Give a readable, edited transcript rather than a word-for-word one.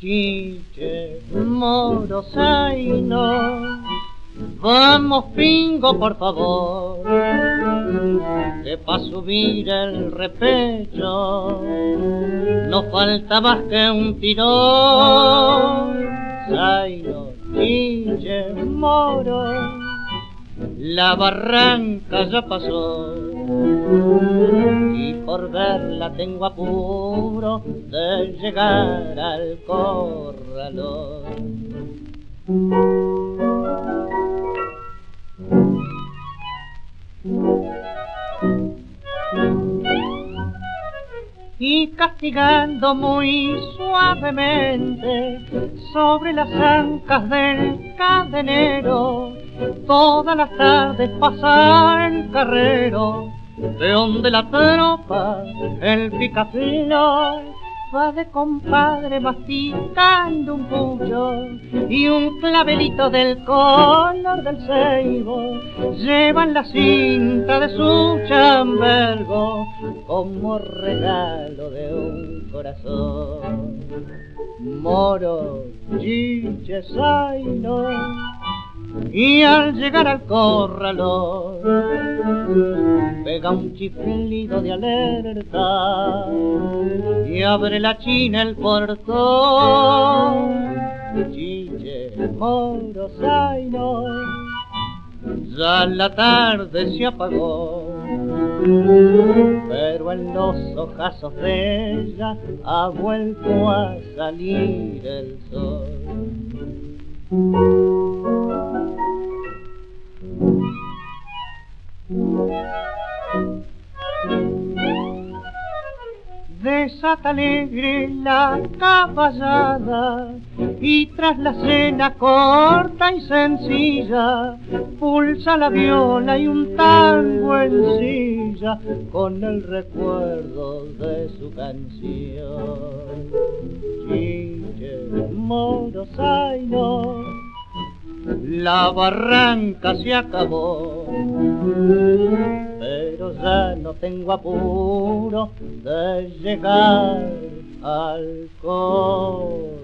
Chiche, moro, zaino, vamos pingo por favor, que pa' subir el repecho no falta más que un tirón. Zaino, chiche, moro, la barranca ya pasó y por verla tengo apuro de llegar al corralón. Y castigando muy suavemente sobre las ancas del cadenero, todas las tardes pasa el carrero, de donde la tropa, el picafino, va de compadre masticando un pucho y un clavelito del color del ceibo lleva en la cinta de su chambergo como regalo de un corazón. Moro, chiche, zaino, y al llegar al corralón pega un chiflido de alerta y abre la china el portón. Chiche, moro, zaino, ya la tarde se apagó, pero en los ojazos de ella ha vuelto a salir el sol. Desata alegre la caballada y tras la cena corta y sencilla pulsa la viola y un tango en silla con el recuerdo de su canción. Chiche, moro, zaino, la barranca se acabó, pero ya no tengo apuro de llegar al corralón.